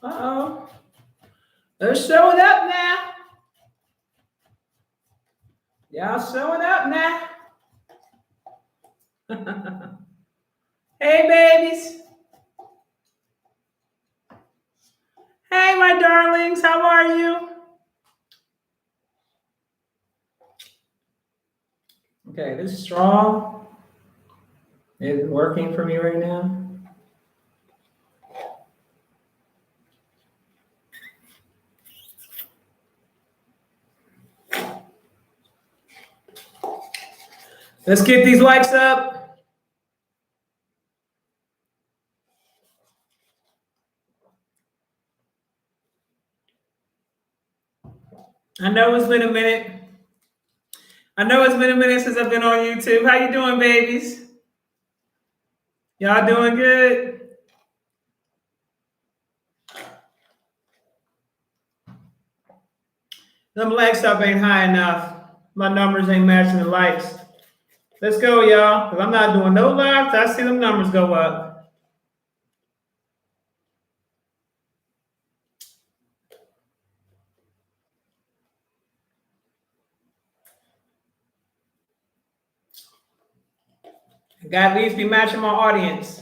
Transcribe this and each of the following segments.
Uh-oh. They're showing up now. Y'all showing up now. Hey, babies. Hey, my darlings. How are you? Okay, this straw is working for me right now. Let's get these likes up. I know it's been a minute. Since I've been on YouTube. How you doing, babies? Y'all doing good? Them likes up ain't high enough. My numbers ain't matching the likes. Let's go, y'all, because I'm not doing no live till I see them numbers go up. I got at least be matching my audience.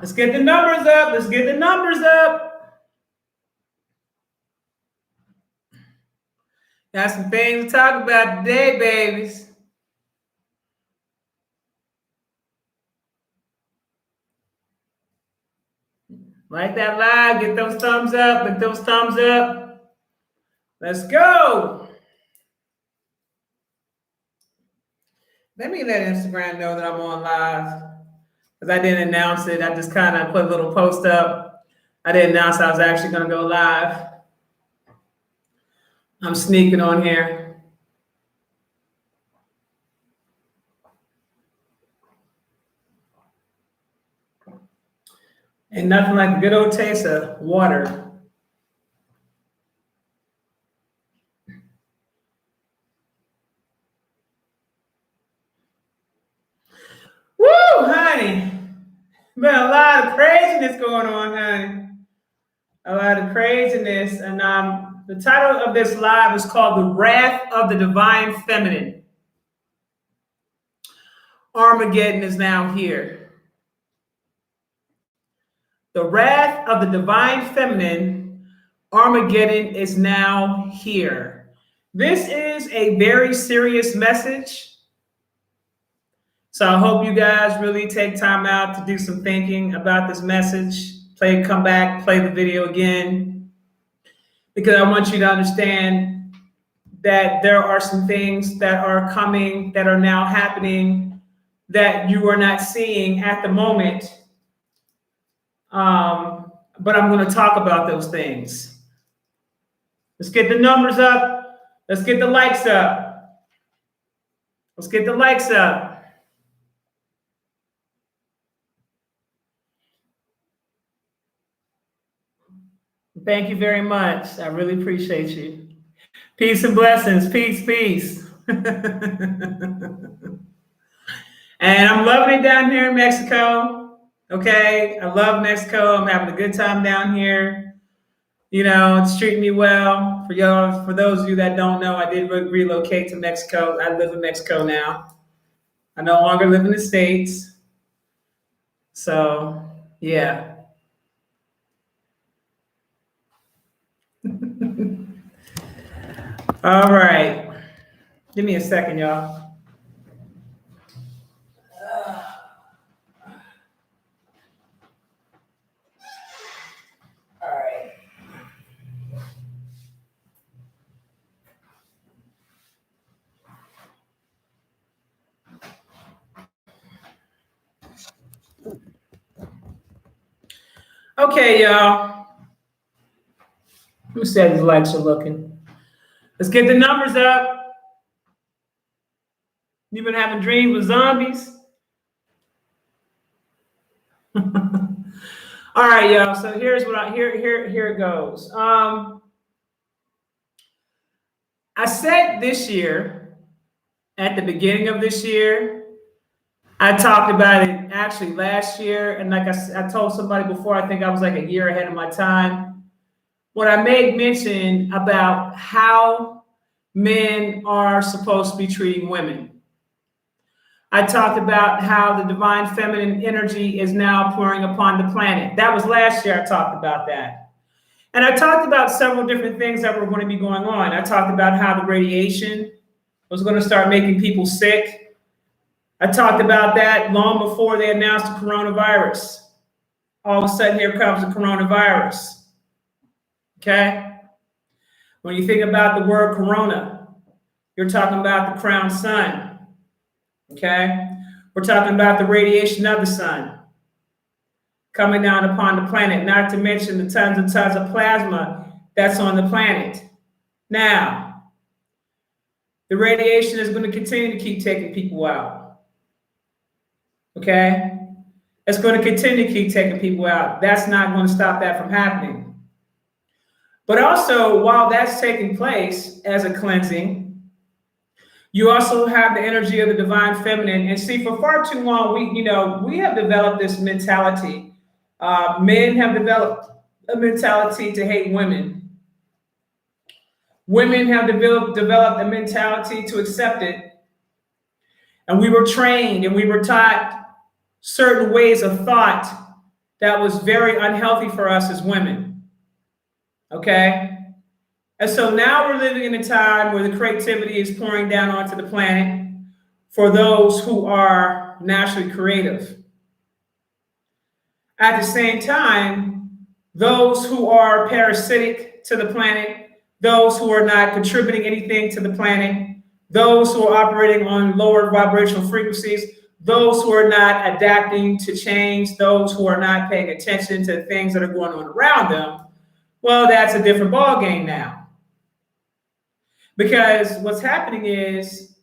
Let's get the numbers up. Let's get the numbers up. Got some things to talk about today, babies. Like that live, get those thumbs up, get those thumbs up. Let's go. Let me let Instagram know that I'm on live. Because I didn't announce it. I just kind of put a little post up. I didn't announce I was actually going to go live. I'm sneaking on here. Ain't nothing like a good old taste of water. Woo, honey. Been a lot of craziness going on, honey. A lot of craziness. And the title of this live is called The Wrath of the Divine Feminine. Armageddon is now here. The wrath of the divine feminine, Armageddon is now here. This is a very serious message. So I hope you guys really take time out to do some thinking about this message. Come back, play the video again. Because I want you to understand that there are some things that are coming, that are now happening, that you are not seeing at the moment. But I'm going to talk about those things. Let's get the numbers up. Let's get the likes up. Let's get the likes up. Thank you very much. I really appreciate you. Peace and blessings. Peace, peace. And I'm loving it down here in Mexico. Okay. I love Mexico. I'm having a good time down here. You know, it's treating me well. For those of you that don't know, I did relocate to Mexico. I live in Mexico now. I no longer live in the States. So, yeah. All right. Give me a second, y'all. All right. Okay, y'all. Who said these likes are looking? Let's get the numbers up. You've been having dreams with zombies? All right, y'all. So here's what here it goes. I said this year, at the beginning of this year, I talked about it actually last year. And like I told somebody before, I think I was like a year ahead of my time. When I made mention about how men are supposed to be treating women. I talked about how the divine feminine energy is now pouring upon the planet. That was last year I talked about that. And I talked about several different things that were going to be going on. I talked about how the radiation was going to start making people sick. I talked about that long before they announced the coronavirus. All of a sudden, here comes the coronavirus. Okay? When you think about the word corona, you're talking about the crown sun. Okay? We're talking about the radiation of the sun coming down upon the planet, not to mention the tons and tons of plasma that's on the planet. Now, the radiation is going to continue to keep taking people out. Okay? It's going to continue to keep taking people out. That's not going to stop that from happening. But also, while that's taking place as a cleansing, you also have the energy of the divine feminine. And see, for far too long, we have developed this mentality. Men have developed a mentality to hate women. Women have developed a mentality to accept it. And we were trained and we were taught certain ways of thought that was very unhealthy for us as women. Okay? And so now we're living in a time where the creativity is pouring down onto the planet for those who are naturally creative. At the same time, those who are parasitic to the planet, those who are not contributing anything to the planet, those who are operating on lower vibrational frequencies, those who are not adapting to change, those who are not paying attention to things that are going on around them, well, that's a different ballgame now. Because what's happening is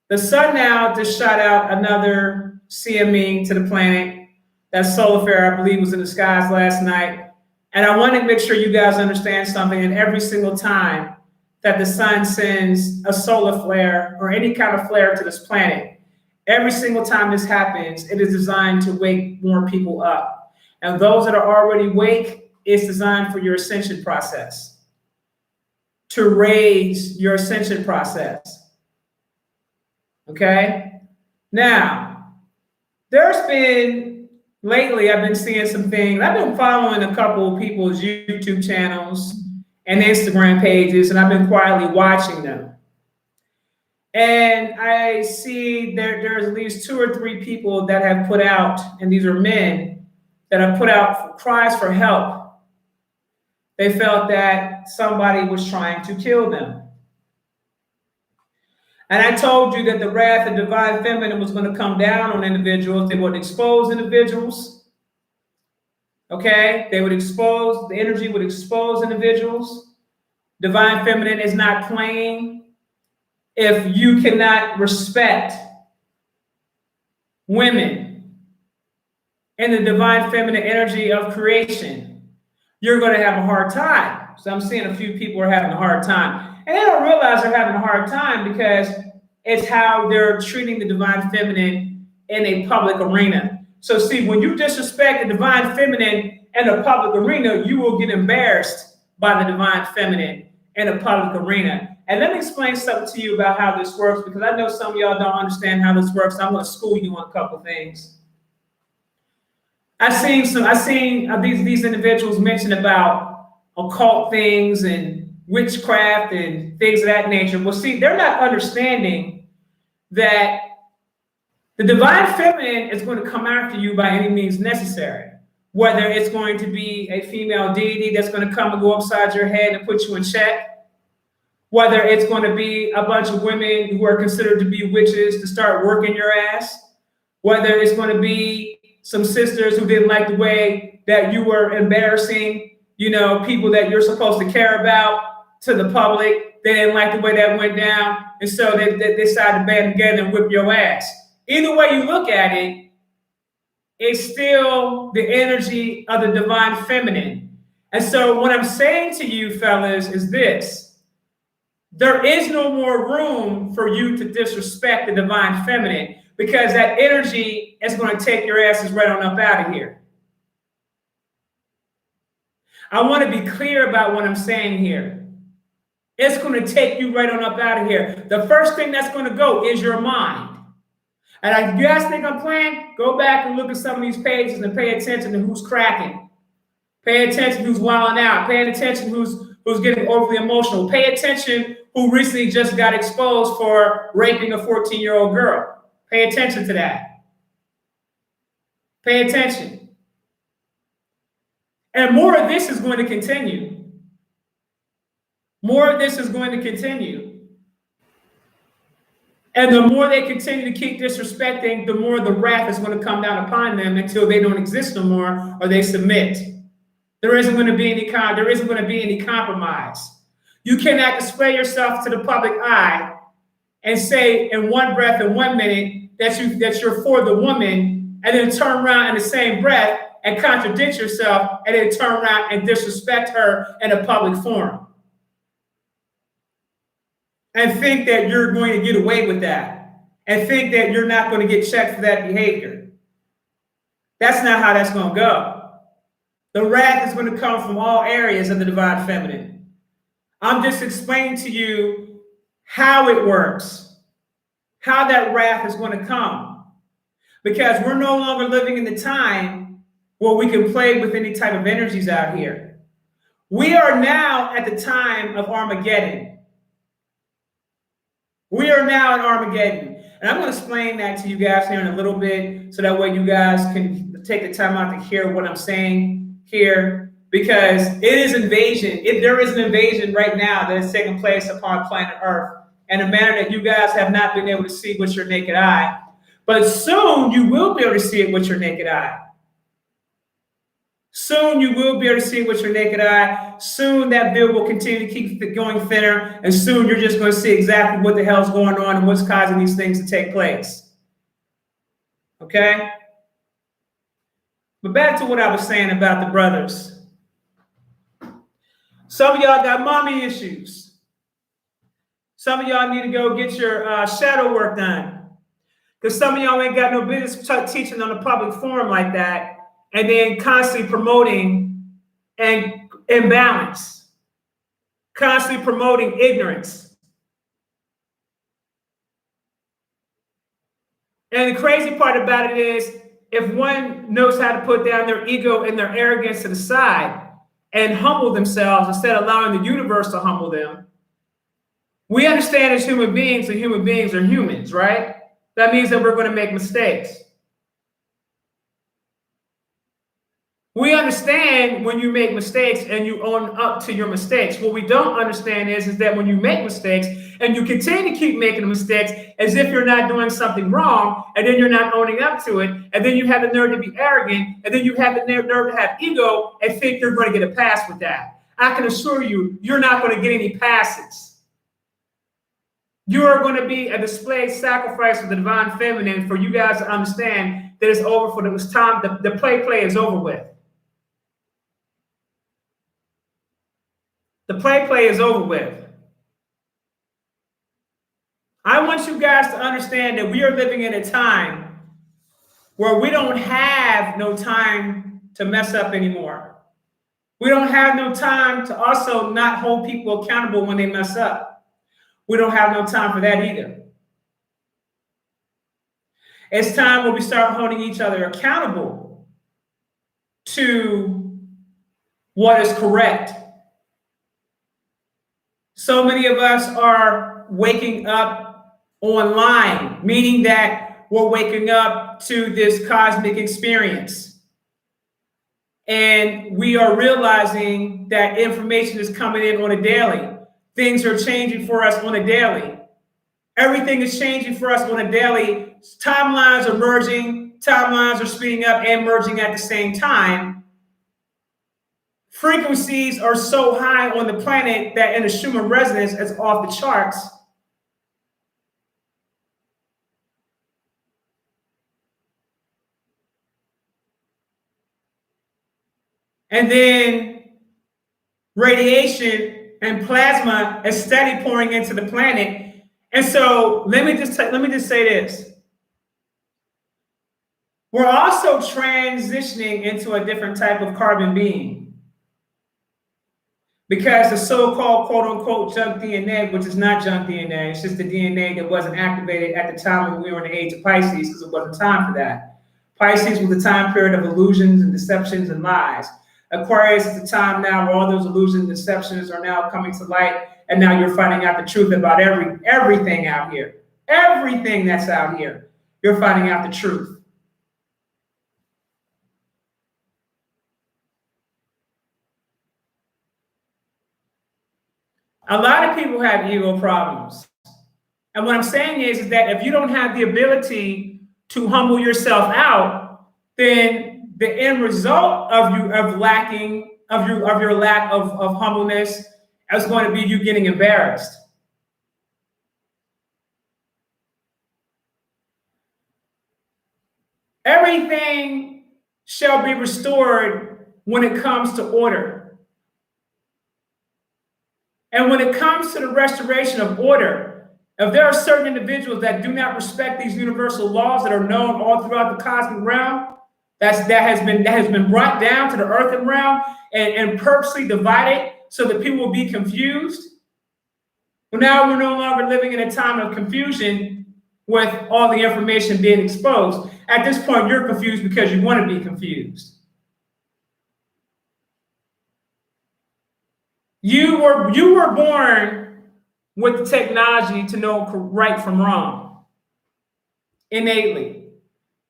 the sun now just shot out another CME to the planet. That solar flare, I believe, was in the skies last night. And I want to make sure you guys understand something. And every single time that the sun sends a solar flare or any kind of flare to this planet, every single time this happens, it is designed to wake more people up. And those that are already awake, it's designed for your ascension process. To raise your ascension process. Okay? Now, lately I've been seeing some things. I've been following a couple of people's YouTube channels and Instagram pages, and I've been quietly watching them. And I see there's at least 2 or 3 people that have put out, and these are men, that have put out cries for help. They felt that somebody was trying to kill them. And I told you that the wrath of divine feminine was going to come down on individuals. They would expose individuals. Okay? The energy would expose individuals. Divine feminine is not playing. If you cannot respect women and the divine feminine energy of creation, you're going to have a hard time. So I'm seeing a few people are having a hard time. And they don't realize they're having a hard time because it's how they're treating the divine feminine in a public arena. So see, when you disrespect the divine feminine in a public arena, you will get embarrassed by the divine feminine in a public arena. And let me explain something to you about how this works, because I know some of y'all don't understand how this works. I'm going to school you on a couple things. I've seen these individuals mention about occult things and witchcraft and things of that nature. Well, see, they're not understanding that the divine feminine is going to come after you by any means necessary. Whether it's going to be a female deity that's going to come and go upside your head and put you in check, whether it's going to be a bunch of women who are considered to be witches to start working your ass, whether it's going to be some sisters who didn't like the way that you were embarrassing, people that you're supposed to care about to the public. They didn't like the way that went down. And so they decided to band together and whip your ass. Either way you look at it, it's still the energy of the divine feminine. And so what I'm saying to you, fellas, is this. There is no more room for you to disrespect the divine feminine because that energy is going to take your asses right on up out of here. I want to be clear about what I'm saying here. It's going to take you right on up out of here. The first thing that's going to go is your mind. And if you guys think I'm playing, go back and look at some of these pages and pay attention to who's cracking. Pay attention who's wilding out. Pay attention who's getting overly emotional. Pay attention who recently just got exposed for raping a 14-year-old girl. Pay attention to that. Pay attention. And more of this is going to continue. More of this is going to continue. And the more they continue to keep disrespecting, the more the wrath is going to come down upon them until they don't exist no more or they submit. There isn't going to be any compromise. You cannot display yourself to the public eye and say in one breath, in 1 minute, that you're for the woman, and then turn around in the same breath and contradict yourself, and then turn around and disrespect her in a public forum. And think that you're going to get away with that. And think that you're not going to get checked for that behavior. That's not how that's going to go. The wrath is going to come from all areas of the divine feminine. I'm just explaining to you how it works, how that wrath is going to come. Because we're no longer living in the time where we can play with any type of energies out here. We are now at the time of Armageddon. We are now at Armageddon. And I'm going to explain that to you guys here in a little bit so that way you guys can take the time out to hear what I'm saying here. Because it is invasion. There is an invasion right now that is taking place upon planet Earth in a manner that you guys have not been able to see with your naked eye. But soon you will be able to see it with your naked eye. Soon you will be able to see it with your naked eye. Soon that veil will continue to keep going thinner. And soon you're just going to see exactly what the hell's going on and what's causing these things to take place. Okay? But back to what I was saying about the brothers. Some of y'all got mommy issues. Some of y'all need to go get your shadow work done. Because some of y'all ain't got no business teaching on a public forum like that. And then constantly promoting an imbalance, constantly promoting ignorance. And the crazy part about it is, if one knows how to put down their ego and their arrogance to the side and humble themselves instead of allowing the universe to humble them, we understand as human beings that human beings are humans, right? That means that we're going to make mistakes. We understand when you make mistakes and you own up to your mistakes. What we don't understand is that when you make mistakes and you continue to keep making mistakes as if you're not doing something wrong, and then you're not owning up to it, and then you have the nerve to be arrogant, and then you have the nerve to have ego and think you're going to get a pass with that. I can assure you, you're not going to get any passes. You are going to be a displayed sacrifice of the divine feminine for you guys to understand that it's over for this time. The play is over with. The play is over with. I want you guys to understand that we are living in a time where we don't have no time to mess up anymore. We don't have no time to also not hold people accountable when they mess up. We don't have no time for that either. It's time where we start holding each other accountable to what is correct. So many of us are waking up online, meaning that we're waking up to this cosmic experience. And we are realizing that information is coming in on a daily. Things are changing for us on a daily. Everything is changing for us on a daily. Timelines are merging, timelines are speeding up and merging at the same time. Frequencies are so high on the planet that in the Schumann resonance is off the charts. And then radiation and plasma is steady pouring into the planet. And so let me just say this. We're also transitioning into a different type of carbon being. Because the so-called quote-unquote junk DNA, which is not junk DNA, it's just the DNA that wasn't activated at the time when we were in the age of Pisces, because it wasn't time for that. Pisces was the time period of illusions and deceptions and lies. Aquarius is the time now where all those illusions and deceptions are now coming to light, and now you're finding out the truth about everything out here. Everything that's out here, you're finding out the truth. A lot of people have ego problems. And what I'm saying is that if you don't have the ability to humble yourself out, then the end result of your lack of humbleness is going to be you getting embarrassed. Everything shall be restored when it comes to order. And when it comes to the restoration of order, if there are certain individuals that do not respect these universal laws that are known all throughout the cosmic realm, that has been brought down to the earthen realm and purposely divided so that people will be confused. But now we're no longer living in a time of confusion with all the information being exposed. At this point, you're confused because you want to be confused. You were born with the technology to know right from wrong, innately.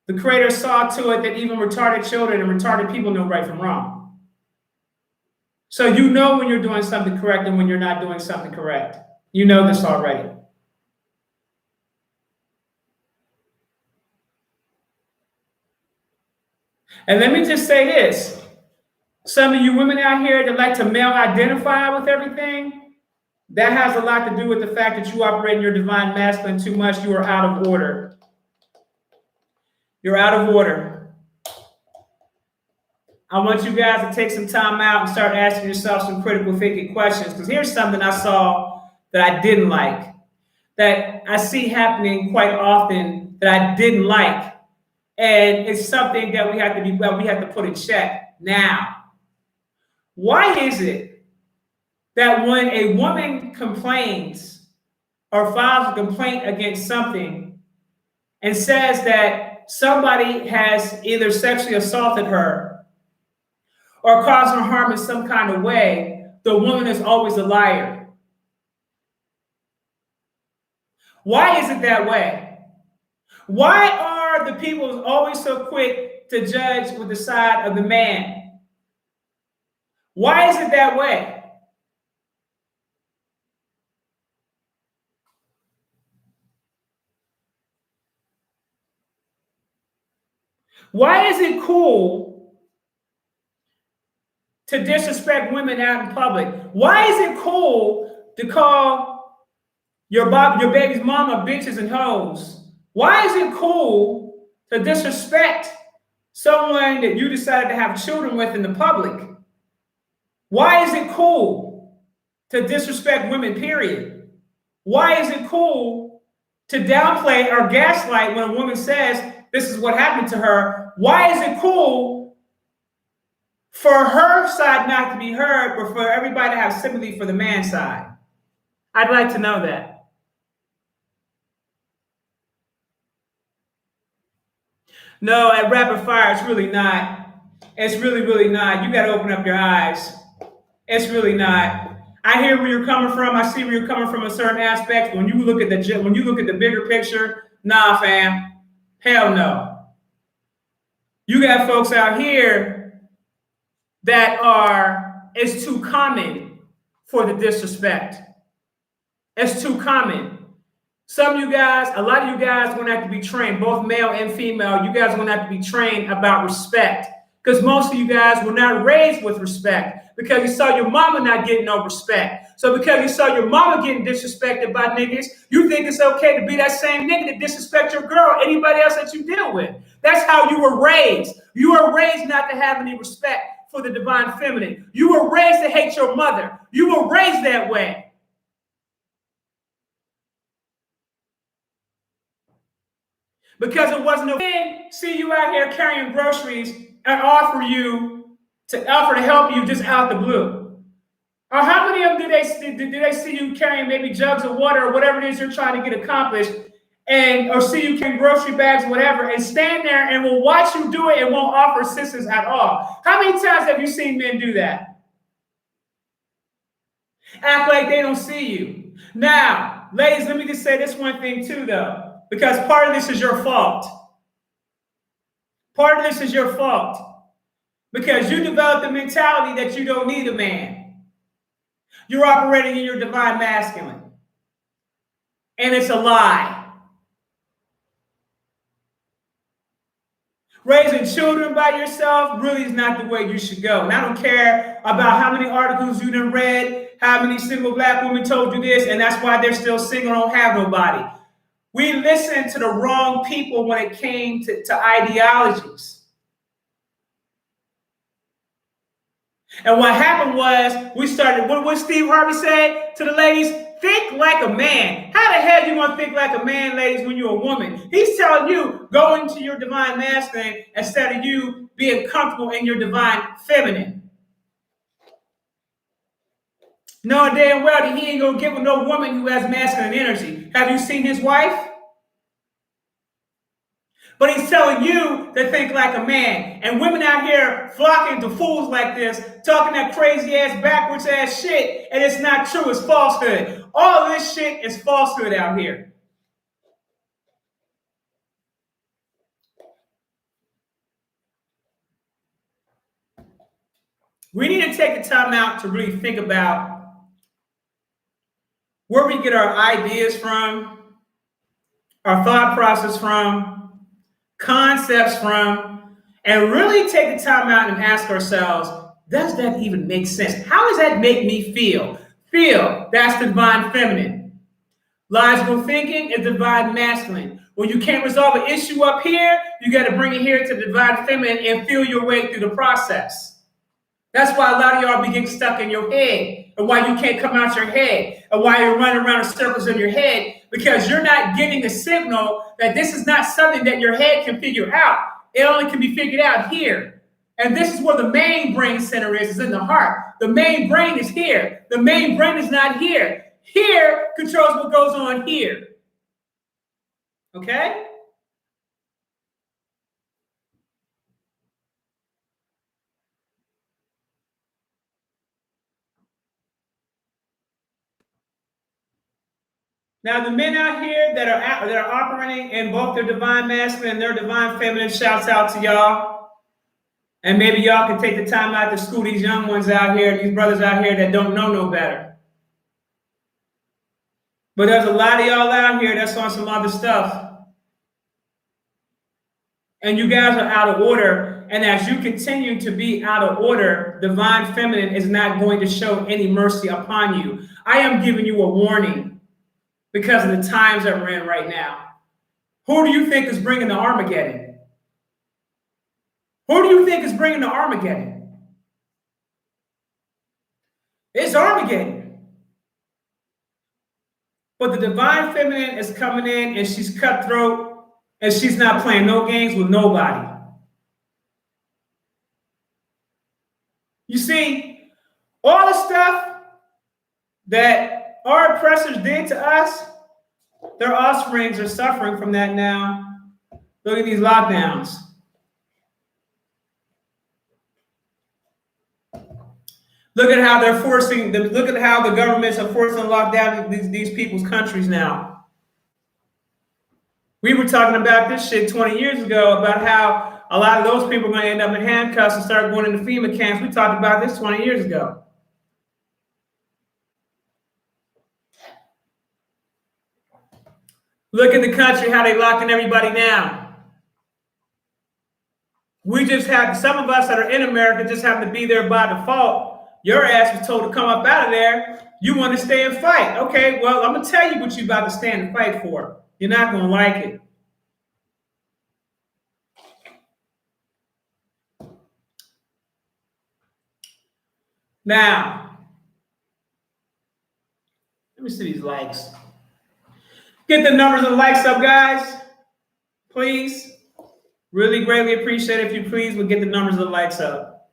The Creator saw to it that even retarded children and retarded people know right from wrong. So you know when you're doing something correct and when you're not doing something correct. You know this already. And let me just say this. Some of you women out here that like to male identify with everything, that has a lot to do with the fact that you operate in your divine masculine too much. You are out of order. You're out of order. I want you guys to take some time out and start asking yourself some critical thinking questions, because here's something I saw that I didn't like, that I see happening quite often that I didn't like. And it's something that we have to put in check now. Why is it that when a woman complains or files a complaint against something and says that somebody has either sexually assaulted her or caused her harm in some kind of way, the woman is always a liar? Why is it that way? Why are the people always so quick to judge with the side of the man? Why is it that way? Why is it cool to disrespect women out in public? Why is it cool to call your baby's mama bitches and hoes? Why is it cool to disrespect someone that you decided to have children with in the public? Why is it cool to disrespect women, period? Why is it cool to downplay or gaslight when a woman says this is what happened to her? Why is it cool for her side not to be heard, but for everybody to have sympathy for the man's side? I'd like to know that. No, at rapid fire, it's really not. It's really, really not. You got to open up your eyes. It's really not. I hear where you're coming from. I see where you're coming from in certain aspects. When you look at the bigger picture, nah, fam, hell no. You got folks out here that it's too common for the disrespect. It's too common. Some of you guys, a lot of you guys are going to have to be trained, both male and female. You guys are going to have to be trained about respect, because most of you guys were not raised with respect, because you saw your mama not getting no respect. So because you saw your mama getting disrespected by niggas, you think it's okay to be that same nigga to disrespect your girl or anybody else that you deal with. That's how you were raised. You were raised not to have any respect for the divine feminine. You were raised to hate your mother. You were raised that way. Because it wasn't a man see you out here carrying groceries and offer to help you just out the blue. Or how many of them do they see you carrying maybe jugs of water or whatever it is you're trying to get accomplished, and or see you carrying grocery bags or whatever, and stand there and will watch you do it and won't offer assistance at all? How many times have you seen men do that? Act like they don't see you. Now, ladies, let me just say this one thing too, though, because part of this is your fault. Part of this is your fault. Because you developed the mentality that you don't need a man. You're operating in your divine masculine. And it's a lie. Raising children by yourself really is not the way you should go. And I don't care about how many articles you done read, how many single black women told you this, and that's why they're still single, don't have nobody. We listened to the wrong people when it came to ideologies. And what happened was we started, what Steve Harvey said to the ladies, think like a man. How the hell you want to think like a man, ladies, when you're a woman? He's telling you, go into your divine masculine instead of you being comfortable in your divine feminine. Knowing damn well that he ain't going to get with no woman who has masculine energy. Have you seen his wife? But he's telling you to think like a man. And women out here flocking to fools like this, talking that crazy ass, backwards ass shit, and it's not true, it's falsehood. All of this shit is falsehood out here. We need to take the time out to really think about where we get our ideas from, our thought process from, concepts from, and really take the time out and ask ourselves, does that even make sense? How does that make me feel? That's the divine feminine. Logical thinking is divine masculine. When you can't resolve an issue up here, you got to bring it here to the divine feminine and feel your way through the process. That's why a lot of y'all be getting stuck in your head, and why you can't come out your head, and why you're running around in circles in your head, because you're not getting a signal that this is not something that your head can figure out. It only can be figured out here. And this is where the main brain center is in the heart. The main brain is here. The main brain is not here. Here controls what goes on here. Okay? Now, the men out here that are operating in both their divine masculine and their divine feminine, shouts out to y'all. And maybe y'all can take the time out to school these young ones out here, these brothers out here that don't know no better. But there's a lot of y'all out here that's on some other stuff. And you guys are out of order. And as you continue to be out of order, divine feminine is not going to show any mercy upon you. I am giving you a warning. Because of the times that we're in right now. Who do you think is bringing the Armageddon? Who do you think is bringing the Armageddon? It's Armageddon. But the divine feminine is coming in and she's cutthroat and she's not playing no games with nobody. You see, all the stuff that our oppressors did to us, their offsprings are suffering from that now. Look at these lockdowns. Look at how they're forcing them. Look at how the governments are forcing lockdown these people's countries now. We were talking about this shit 20 years ago about how a lot of those people are going to end up in handcuffs and start going into FEMA camps. We talked about this 20 years ago. Look at the country, how they locking everybody down. We just have, some of us that are in America just have to be there by default. Your ass was told to come up out of there. You want to stay and fight. Okay, well, I'm going to tell you what you're about to stand and fight for. You're not going to like it. Now, let me see these likes. Get the numbers of likes up, guys. Please. Really greatly appreciate it if you please would get the numbers of the likes up.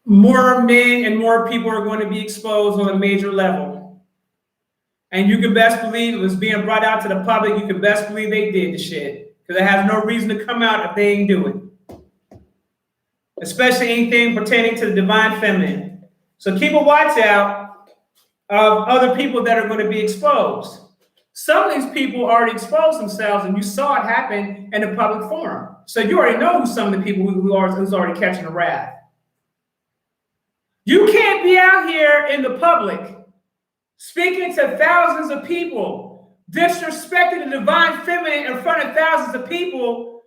More men and more people are going to be exposed on a major level. And you can best believe it was being brought out to the public. You can best believe they did the shit. Because it has no reason to come out if they ain't do it. Especially anything pertaining to the divine feminine. So keep a watch out of other people that are going to be exposed. Some of these people already exposed themselves, and you saw it happen in a public forum. So you already know who some of the people who's already catching the wrath. You can't be out here in the public speaking to thousands of people, disrespecting the divine feminine in front of thousands of people,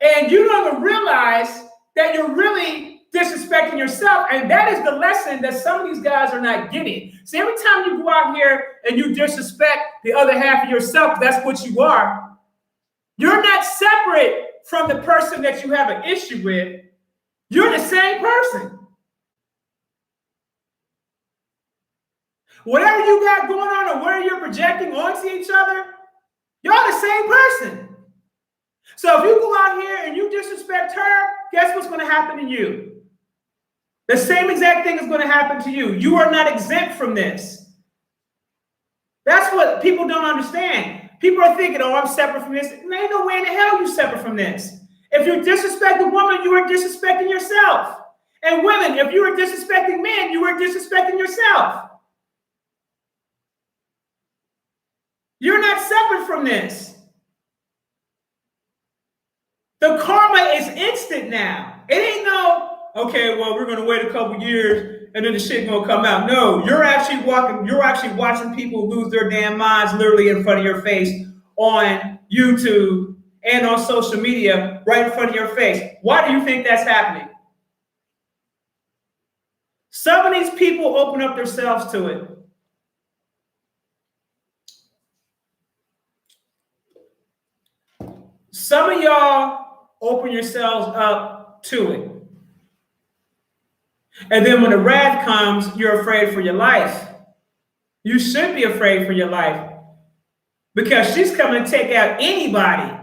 and you don't even realize that you're really disrespecting yourself. And that is the lesson that some of these guys are not getting. See, every time you go out here and you disrespect the other half of yourself, that's what you are. You're not separate from the person that you have an issue with. You're the same person. Whatever you got going on or where you're projecting onto each other, you're the same person. So if you go out here and you disrespect her, guess what's going to happen to you? The same exact thing is going to happen to you. You are not exempt from this. That's what people don't understand. People are thinking, oh, I'm separate from this. There ain't no way in the hell you're separate from this. If you disrespect a woman, you are disrespecting yourself. And women, if you are disrespecting men, you are disrespecting yourself. You're not separate from this. The karma is instant now. It ain't no, okay, well, we're going to wait a couple years and then the shit going to come out. No, you're actually watching people lose their damn minds literally in front of your face on YouTube and on social media right in front of your face. Why do you think that's happening? Some of these people open up themselves to it. Some of y'all open yourselves up to it. And then when the wrath comes, you're afraid for your life. You should be afraid for your life because she's coming to take out anybody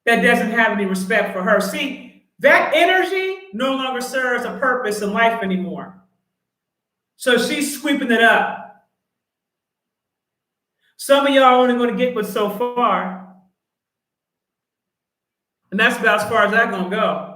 that doesn't have any respect for her. See, that energy no longer serves a purpose in life anymore. So she's sweeping it up. Some of y'all only going to get but so far. And that's about as far as that's going to go.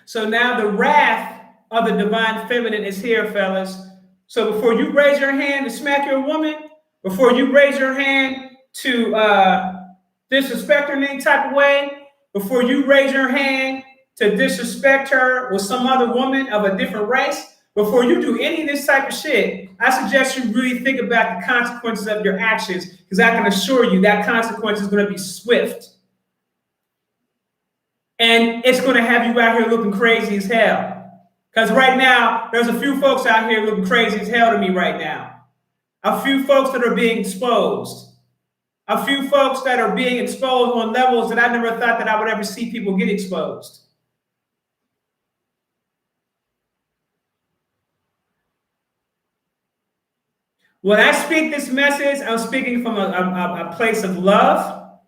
So now the wrath of the divine feminine is here, fellas. So before you raise your hand to smack your woman, before you raise your hand to disrespect her in any type of way, before you raise your hand to disrespect her with some other woman of a different race, before you do any of this type of shit, I suggest you really think about the consequences of your actions, because I can assure you that consequence is going to be swift. And it's going to have you out here looking crazy as hell. Because right now, there's a few folks out here looking crazy as hell to me right now. A few folks that are being exposed. A few folks that are being exposed on levels that I never thought that I would ever see people get exposed. When I speak this message, I'm speaking from a place of love.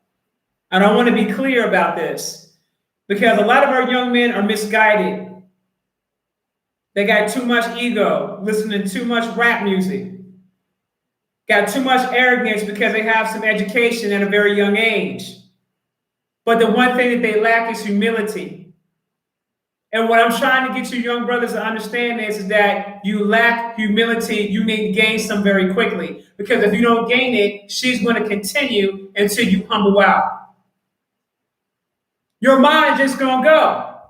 And I want to be clear about this because a lot of our young men are misguided. They got too much ego, listening to too much rap music. Got too much arrogance because they have some education at a very young age. But the one thing that they lack is humility. And what I'm trying to get you young brothers to understand is that you lack humility. You need to gain some very quickly. Because if you don't gain it, she's going to continue until you humble out. Your mind just going to go.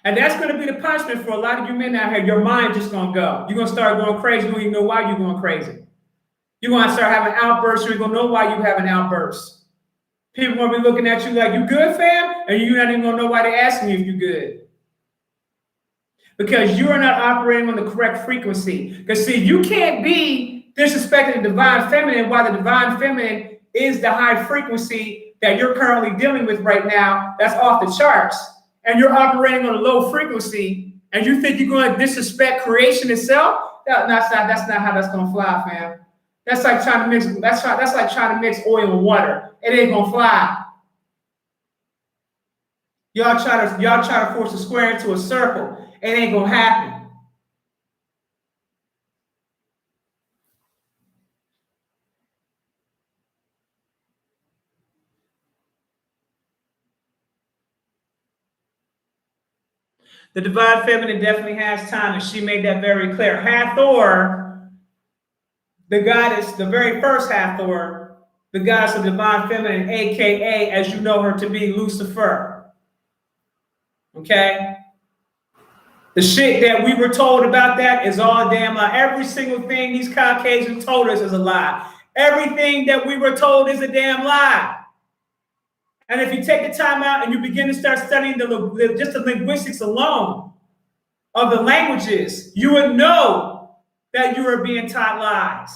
And that's going to be the punishment for a lot of you men out here. Your mind just going to go. You're going to start going crazy. You don't even know why you're going crazy. You're going to start having outbursts. You're going to know why you have an outburst. People are going to be looking at you like, you good, fam? And you're not even going to know why they're asking you if you're good. Because you are not operating on the correct frequency. Because see, you can't be disrespecting the divine feminine while the divine feminine is the high frequency that you're currently dealing with right now that's off the charts, and you're operating on a low frequency, and you think you're going to disrespect creation itself, that's not how that's going to fly, fam. That's like trying to mix. That's like trying to mix oil and water. It ain't gonna fly. Y'all try to force a square into a circle. It ain't gonna happen. The divine feminine definitely has time, and she made that very clear. Hathor, the goddess, the very first Hathor, the goddess of divine feminine, aka, as you know her to be, Lucifer. Okay? The shit that we were told about that is all a damn lie. Every single thing these Caucasians told us is a lie. Everything that we were told is a damn lie. And if you take the time out and you begin to start studying just the linguistics alone of the languages, you would know that you are being taught lies.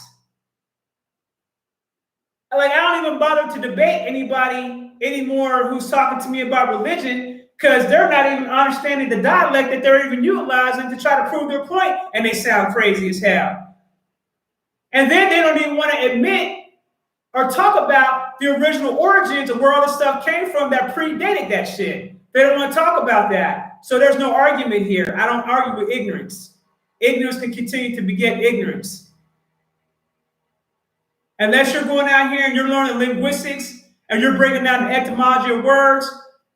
Like, I don't even bother to debate anybody anymore who's talking to me about religion, because they're not even understanding the dialect that they're even utilizing to try to prove their point, and they sound crazy as hell. And then they don't even want to admit or talk about the original origins of where all this stuff came from that predated that shit. They don't want to talk about that. So there's no argument here. I don't argue with ignorance. Ignorance can continue to beget ignorance. Unless you're going out here and you're learning linguistics and you're breaking down the etymology of words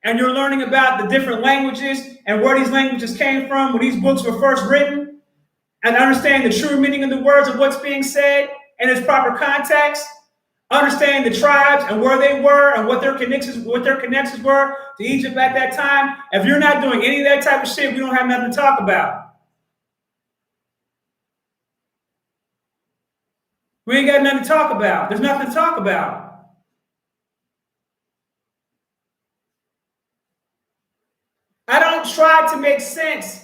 and you're learning about the different languages and where these languages came from when these books were first written, and understanding the true meaning of the words of what's being said in its proper context, understanding the tribes and where they were and what their connections were to Egypt at that time. If you're not doing any of that type of shit, we don't have nothing to talk about. We ain't got nothing to talk about. There's nothing to talk about. I don't try to make sense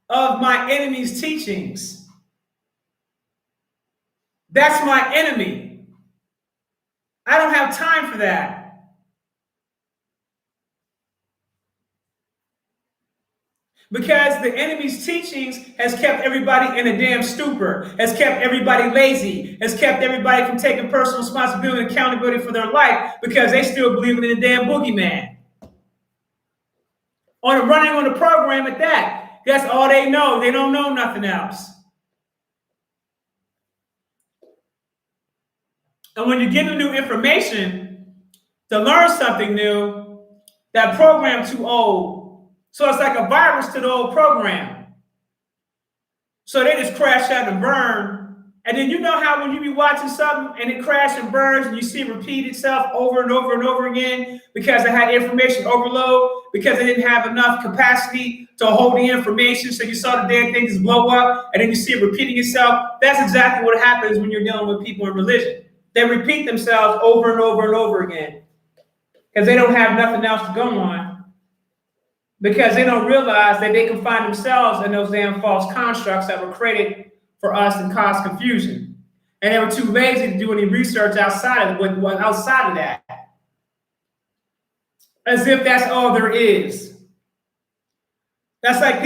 of my enemy's teachings. That's my enemy. I don't have time for that. Because the enemy's teachings has kept everybody in a damn stupor, has kept everybody lazy, has kept everybody from taking personal responsibility and accountability for their life because they still believe in the damn boogeyman. Running on the program at that. That's all they know. They don't know nothing else. And when you get new information to learn something new, that program too old. So it's like a virus to the old program. So they just crash out and burn. And then you know how when you be watching something and it crashes and burns and you see it repeat itself over and over and over again because it had information overload, because it didn't have enough capacity to hold the information. So you saw the damn thing just blow up and then you see it repeating itself. That's exactly what happens when you're dealing with people in religion. They repeat themselves over and over and over again because they don't have nothing else to go on, because they don't realize that they can find themselves in those damn false constructs that were created for us and cause confusion. And they were too lazy to do any research outside of that. As if that's all there is. That's like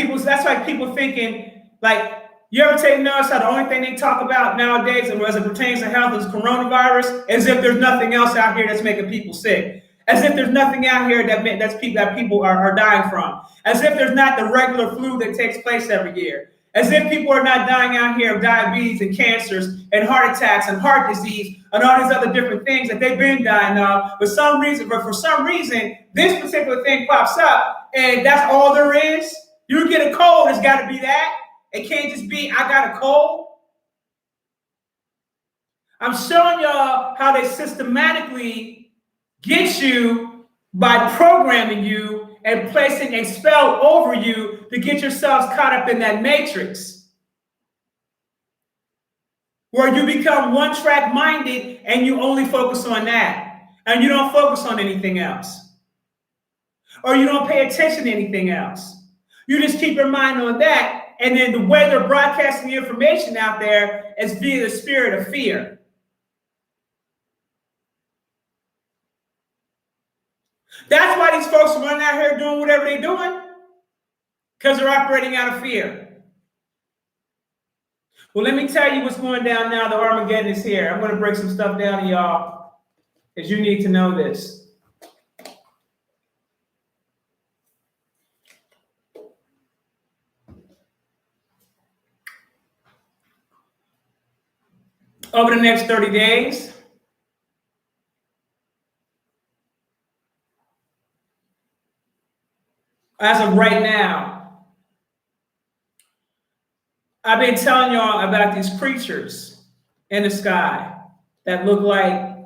people thinking, like, you ever notice how the only thing they talk about nowadays as it pertains to health is coronavirus, as if there's nothing else out here that's making people sick. As if there's nothing out here that people are dying from. As if there's not the regular flu that takes place every year. As if people are not dying out here of diabetes and cancers and heart attacks and heart disease and all these other different things that they've been dying of. But for some reason, this particular thing pops up and that's all there is. You get a cold, it's got to be that. It can't just be, I got a cold. I'm showing y'all how they systematically get you by programming you and placing a spell over you to get yourselves caught up in that matrix where you become one-track minded and you only focus on that and you don't focus on anything else, or you don't pay attention to anything else. You just keep your mind on that, and then the way they're broadcasting the information out there is via the spirit of fear. That's why these folks are running out here doing whatever they're doing, because they're operating out of fear. Well, let me tell you what's going down now. The Armageddon is here. I'm going to break some stuff down to y'all, because you need to know this. Over the next 30 days, as of right now, I've been telling y'all about these creatures in the sky that look like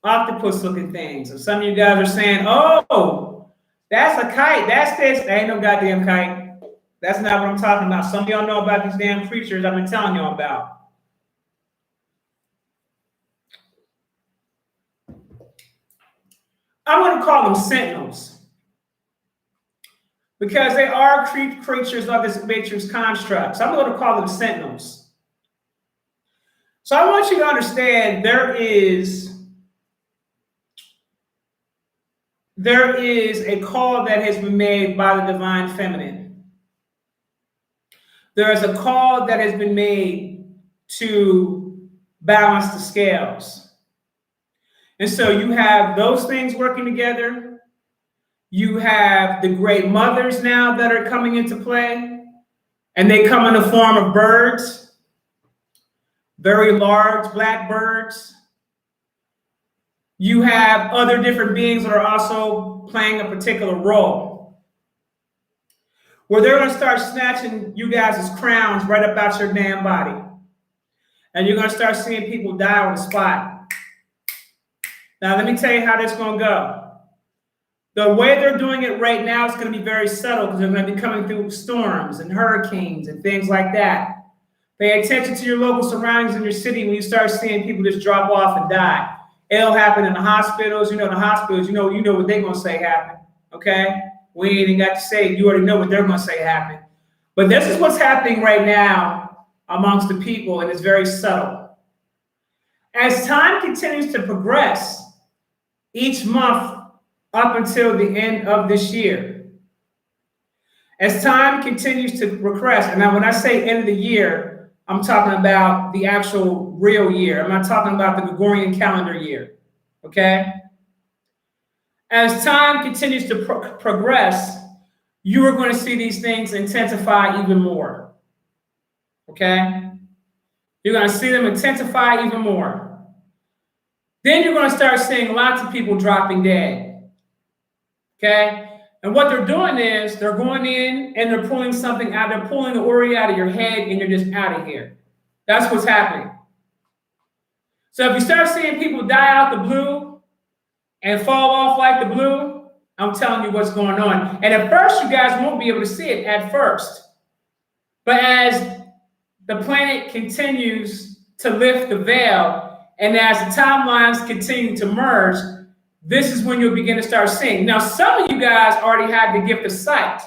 octopus-looking things. And some of you guys are saying, oh, that's a kite. That's this. That ain't no goddamn kite. That's not what I'm talking about. Some of y'all know about these damn creatures I've been telling y'all about. I'm going to call them sentinels, because they are creatures of this matrix construct. So I'm going to call them sentinels. So I want you to understand there is a call that has been made by the divine feminine. There is a call that has been made to balance the scales. And so you have those things working together. You have the great mothers now that are coming into play, and they come in the form of birds, very large black birds. You have other different beings that are also playing a particular role, where they're going to start snatching you guys' crowns right up out your damn body. And you're going to start seeing people die on the spot. Now, let me tell you how this is going to go. The way they're doing it right now is going to be very subtle, because they're going to be coming through storms and hurricanes and things like that. Pay attention to your local surroundings in your city when you start seeing people just drop off and die. It'll happen in the hospitals. You know, the hospitals, you know what they're going to say happened. Okay? We ain't even got to say it. You already know what they're going to say happened. But this is what's happening right now amongst the people, and it's very subtle. As time continues to progress, each month up until the end of this year, as time continues to progress, and now when I say end of the year, I'm talking about the actual real year. I'm not talking about the Gregorian calendar year, okay? As time continues to progress, you are going to see these things intensify even more, okay? You're going to see them intensify even more. Then you're going to start seeing lots of people dropping dead, okay? And what they're doing is they're going in and they're pulling something out. They're pulling the ori out of your head, and you're just out of here. That's what's happening. So if you start seeing people die out the blue and fall off like the blue, I'm telling you what's going on. And at first, you guys won't be able to see it at first. But as the planet continues to lift the veil, and as the timelines continue to merge, this is when you'll begin to start seeing. Now, some of you guys already have the gift of sight.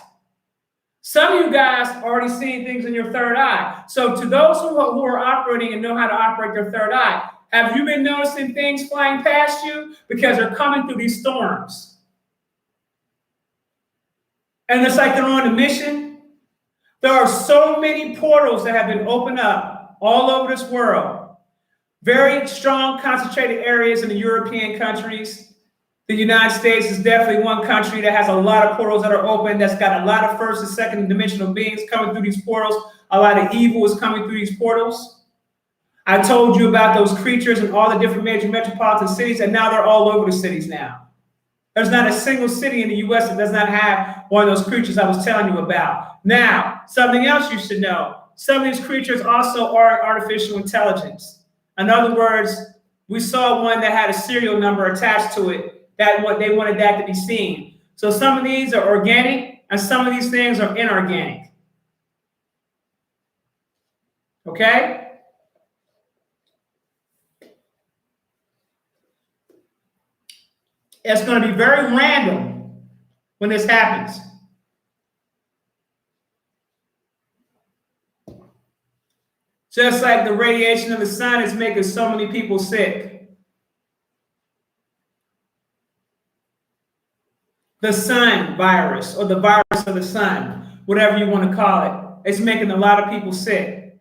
Some of you guys are already seeing things in your third eye. So to those who are operating and know how to operate their third eye, have you been noticing things flying past you? Because they're coming through these storms. And it's like they're on a mission. There are so many portals that have been opened up all over this world. Very strong concentrated areas in the European countries. The United States is definitely one country that has a lot of portals that are open, that's got a lot of first and second dimensional beings coming through these portals. A lot of evil is coming through these portals. I told you about those creatures in all the different major metropolitan cities, and now they're all over the cities now. There's not a single city in the U.S. that does not have one of those creatures I was telling you about. Now, something else you should know. Some of these creatures also are artificial intelligence. In other words, we saw one that had a serial number attached to it, that what they wanted that to be seen. So some of these are organic, and some of these things are inorganic. Okay? It's going to be very random when this happens. Just like the radiation of the sun is making so many people sick. The sun virus, or the virus of the sun, whatever you want to call it. It's making a lot of people sick.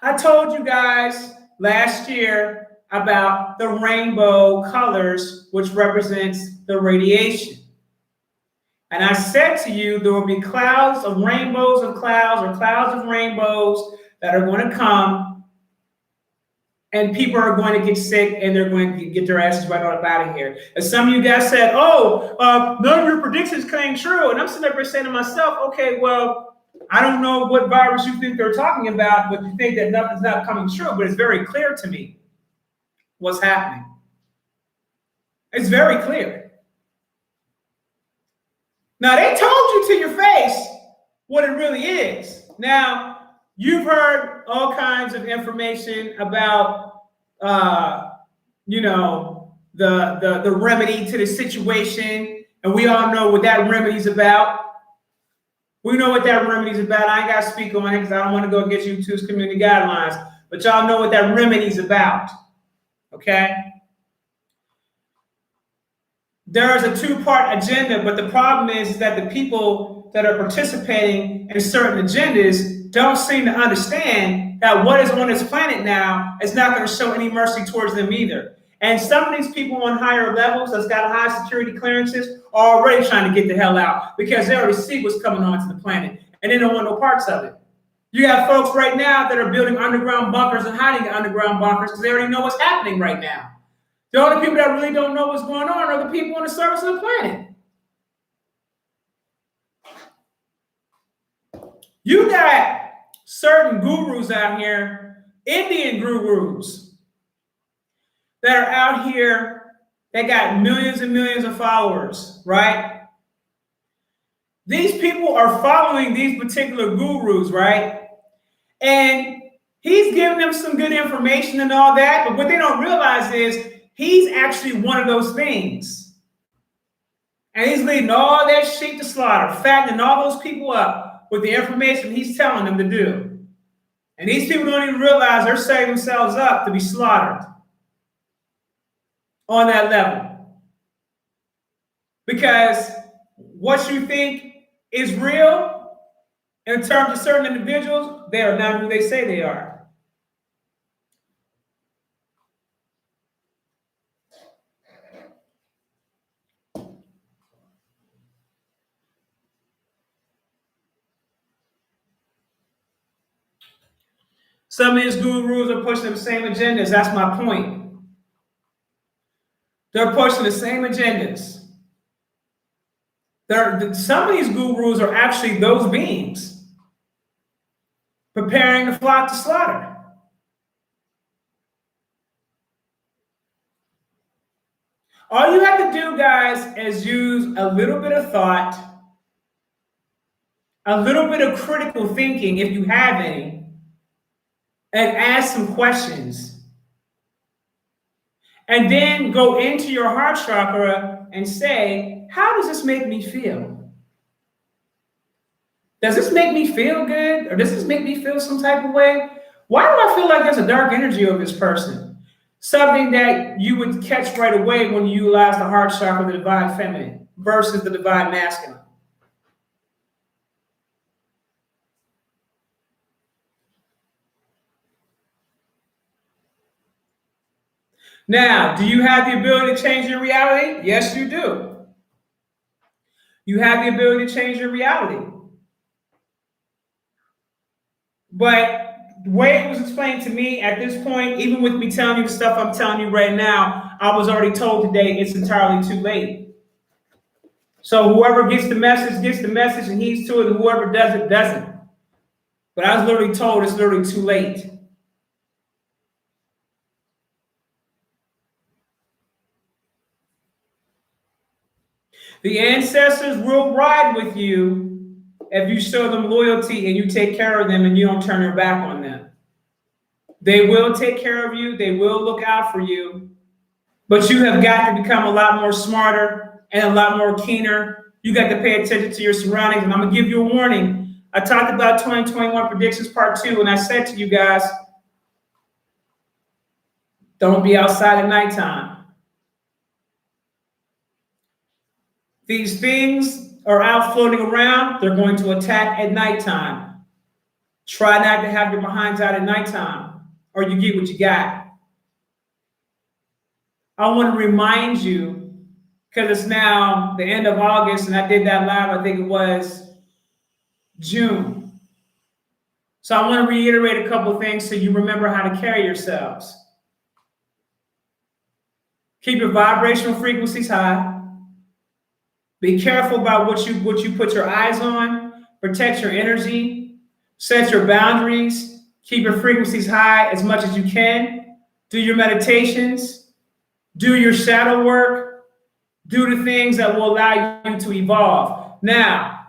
I told you guys last year about the rainbow colors, which represents the radiation. And I said to you, there will be clouds of rainbows of clouds, or clouds of rainbows that are going to come, and people are going to get sick, and they're going to get their asses right on up out of here. And some of you guys said, none of your predictions came true. And I'm sitting there saying to myself, okay, well, I don't know what virus you think they're talking about, but you think that nothing's not coming true. But it's very clear to me what's happening. It's very clear. Now, they told you to your face what it really is. Now, you've heard all kinds of information about, the remedy to the situation, and we all know what that remedy's about. We know what that remedy's about. I ain't got to speak on it because I don't want to go against YouTube's community guidelines, but y'all know what that remedy's about, okay? There is a two-part agenda, but the problem is that the people that are participating in certain agendas don't seem to understand that what is on this planet now is not going to show any mercy towards them either. And some of these people on higher levels that's got high security clearances are already trying to get the hell out because they already see what's coming onto the planet and they don't want no parts of it. You have folks right now that are building underground bunkers and hiding in underground bunkers because they already know what's happening right now. The only people that really don't know what's going on are the people on the surface of the planet. You got certain gurus out here, Indian gurus, that are out here that got millions and millions of followers, right? These people are following these particular gurus, right? And he's giving them some good information and all that, but what they don't realize is he's actually one of those things. And he's leading all that sheep to slaughter, fattening all those people up with the information he's telling them to do. And these people don't even realize they're setting themselves up to be slaughtered on that level. Because what you think is real in terms of certain individuals, they are not who they say they are. Some of these gurus are pushing the same agendas. That's my point. They're pushing the same agendas. Some of these gurus are actually those beings preparing the flock to slaughter. All you have to do, guys, is use a little bit of thought, a little bit of critical thinking, if you have any, and ask some questions. And then go into your heart chakra and say, how does this make me feel? Does this make me feel good? Or does this make me feel some type of way? Why do I feel like there's a dark energy over this person? Something that you would catch right away when you utilize the heart chakra, the divine feminine, versus the divine masculine. Now, do you have the ability to change your reality? Yes, you do. You have the ability to change your reality. But the way it was explained to me at this point, even with me telling you the stuff I'm telling you right now, I was already told today it's entirely too late. So whoever gets the message and heeds to it, and whoever doesn't, doesn't. But I was literally told it's literally too late. The ancestors will ride with you if you show them loyalty and you take care of them and you don't turn your back on them. They will take care of you. They will look out for you. But you have got to become a lot more smarter and a lot more keener. You got to pay attention to your surroundings. And I'm going to give you a warning. I talked about 2021 predictions part 2, and I said to you guys, don't be outside at nighttime. These things are out floating around. They're going to attack at nighttime. Try not to have your behinds out at nighttime, or you get what you got. I want to remind you, because it's now the end of August, and I did that live, I think it was June. So I want to reiterate a couple of things so you remember how to carry yourselves. Keep your vibrational frequencies high. Be careful about what you put your eyes on. Protect your energy. Set your boundaries. Keep your frequencies high as much as you can. Do your meditations. Do your shadow work. Do the things that will allow you to evolve. Now,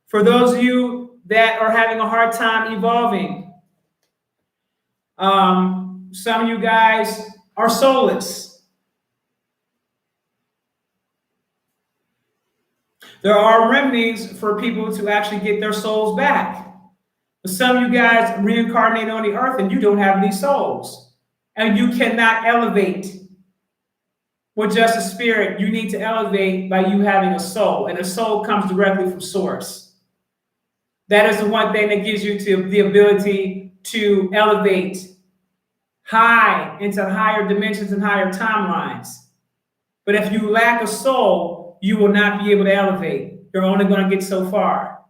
for those of you that are having a hard time evolving, some of you guys are soulless. There are remedies for people to actually get their souls back. But some of you guys reincarnate on the earth and you don't have any souls. And you cannot elevate with just a spirit. You need to elevate by you having a soul. And a soul comes directly from source. That is the one thing that gives you the ability to elevate high into higher dimensions and higher timelines. But if you lack a soul, you will not be able to elevate. You're only going to get so far.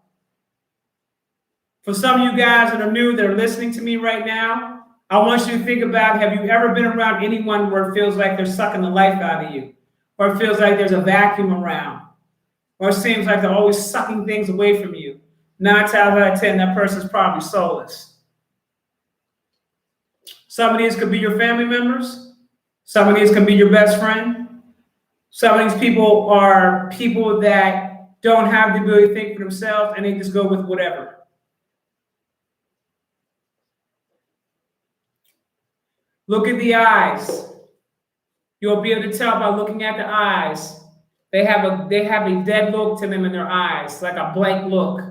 For some of you guys that are new, that are listening to me right now, I want you to think about, have you ever been around anyone where it feels like they're sucking the life out of you? Or it feels like there's a vacuum around? Or it seems like they're always sucking things away from you? 9 times out of 10, that person's probably soulless. Some of these could be your family members. Some of these could be your best friend. Some of these people are people that don't have the ability to think for themselves and they just go with whatever. Look at the eyes. You'll be able to tell by looking at the eyes. They have a dead look to them in their eyes, like a blank look.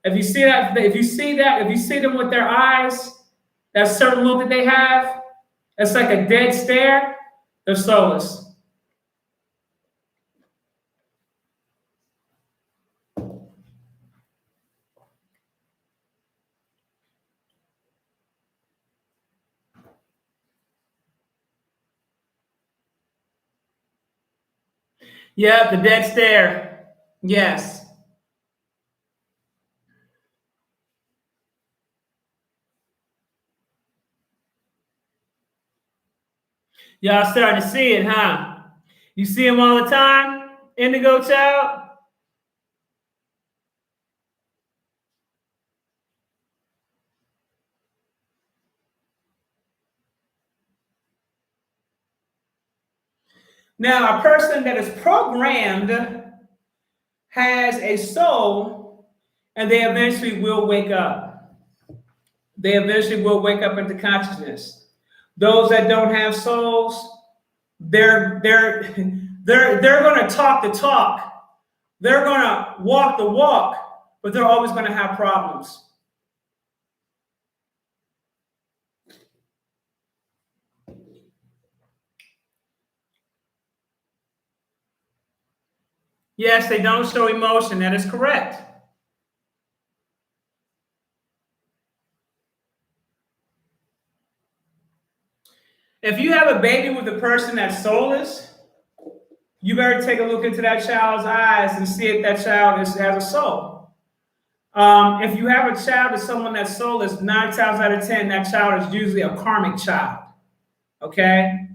If you see them with their eyes, that certain look that they have, it's like a dead stare, they're soulless. Yeah, the dead stare. Yes. Y'all starting to see it, huh? You see them all the time, Indigo Child? Now, a person that is programmed has a soul, and they eventually will wake up. They eventually will wake up into consciousness. Those that don't have souls, they're going to talk the talk. They're going to walk the walk, but they're always going to have problems. Yes, they don't show emotion. That is correct. If you have a baby with a person that's soulless, you better take a look into that child's eyes and see if that child has a soul. If you have a child with someone that's soulless, 9 times out of 10, that child is usually a karmic child. Okay?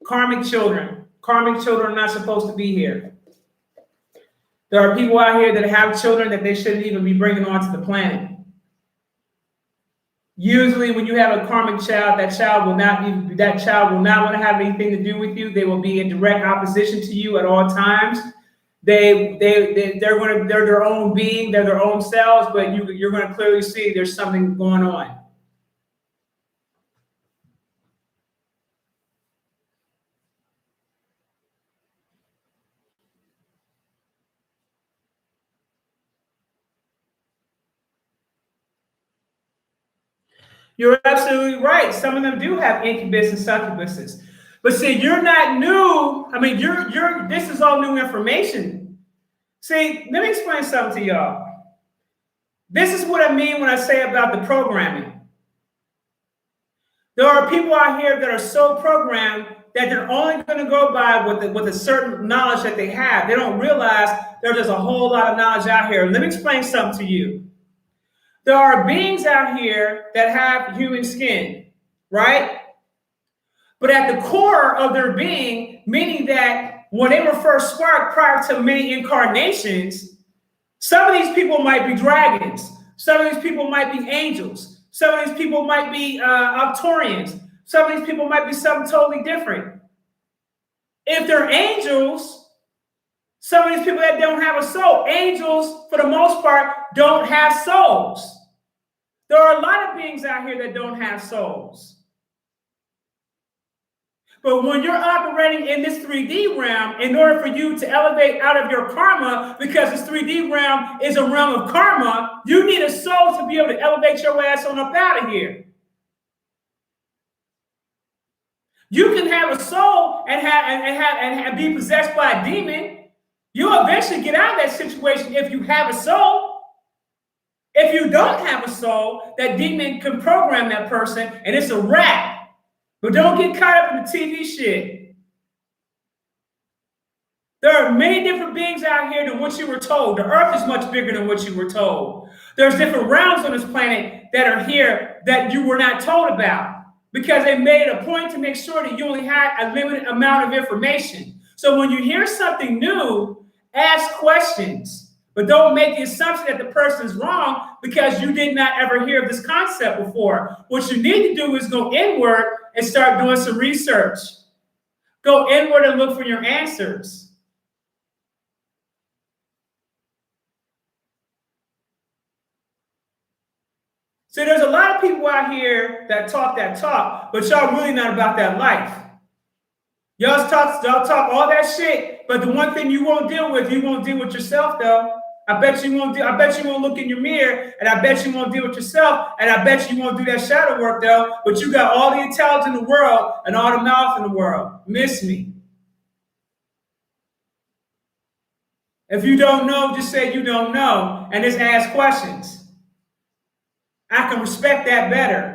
Karmic children. Karmic children are not supposed to be here. There are people out here that have children that they shouldn't even be bringing onto the planet. Usually, when you have a karmic child, that child will not want to have anything to do with you. They will be in direct opposition to you at all times. They're their own being, they're their own selves, but you're going to clearly see there's something going on. You're absolutely right. Some of them do have incubus and succubuses. But see, you're not new. I mean, this is all new information. See, let me explain something to y'all. This is what I mean when I say about the programming. There are people out here that are so programmed that they're only going to go by with a certain knowledge that they have. They don't realize there's a whole lot of knowledge out here. Let me explain something to you. There are beings out here that have human skin, right? But at the core of their being, meaning that when they were first sparked prior to many incarnations, some of these people might be dragons. Some of these people might be angels. Some of these people might be Arcturians. Some of these people might be something totally different. If they're angels, some of these people that don't have a soul, angels, for the most part, don't have souls. There are a lot of beings out here that don't have souls. But when you're operating in this 3D realm, in order for you to elevate out of your karma, because this 3D realm is a realm of karma, you need a soul to be able to elevate your ass on up out of here. You can have a soul and be possessed by a demon. You'll eventually get out of that situation if you have a soul. If you don't have a soul, that demon can program that person, and it's a wrap. But don't get caught up in the TV shit. There are many different beings out here than what you were told. The earth is much bigger than what you were told. There's different realms on this planet that are here that you were not told about, because they made it a point to make sure that you only had a limited amount of information. So when you hear something new, ask questions. But don't make the assumption that the person's wrong because you did not ever hear of this concept before. What you need to do is go inward and start doing some research. Go inward and look for your answers. So there's a lot of people out here that talk, but y'all really not about that life. Y'all talk all that shit, but the one thing you won't deal with yourself, though. I bet you won't look in your mirror, and I bet you won't deal with yourself, and I bet you won't do that shadow work, though. But you got all the intelligence in the world and all the mouth in the world. Miss me. If you don't know, just say you don't know, and just ask questions. I can respect that better.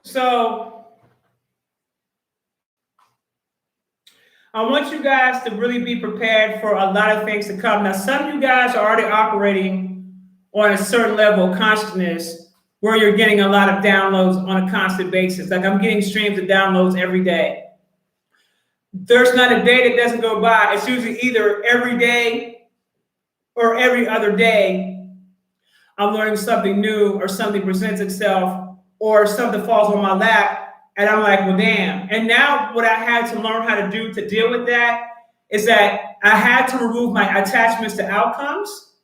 So I want you guys to really be prepared for a lot of things to come. Now, some of you guys are already operating on a certain level of consciousness where you're getting a lot of downloads on a constant basis. Like I'm getting streams of downloads every day. There's not a day that doesn't go by. It's usually either every day or every other day. I'm learning something new, or something presents itself, or something falls on my lap. And I'm like, well, damn. And now what I had to learn how to do to deal with that is that I had to remove my attachments to outcomes.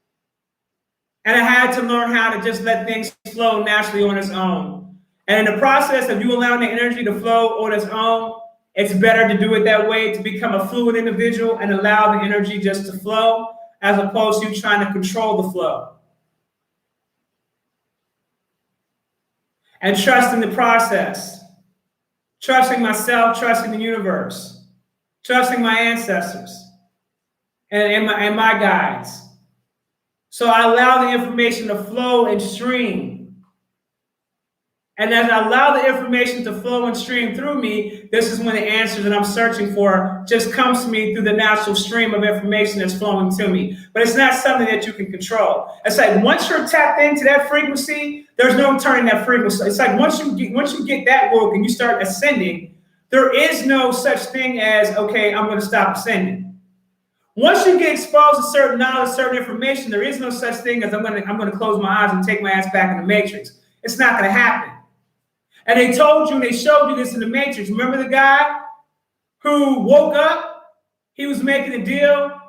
And I had to learn how to just let things flow naturally on its own. And in the process of you allowing the energy to flow on its own, it's better to do it that way, to become a fluid individual and allow the energy just to flow, as opposed to you trying to control the flow. And trusting the process. Trusting myself, trusting the universe, trusting my ancestors and my guides. So I allow the information to flow and stream. And as I allow the information to flow and stream through me, this is when the answers that I'm searching for just comes to me through the natural stream of information that's flowing to me. But it's not something that you can control. It's like once you're tapped into that frequency, there's no turning that frequency. It's like once you get that woke and you start ascending, there is no such thing as, okay, I'm going to stop ascending. Once you get exposed to certain knowledge, certain information, there is no such thing as I'm going to close my eyes and take my ass back in the matrix. It's not going to happen. And they told you and they showed you this in the Matrix. Remember the guy who woke up? He was making a deal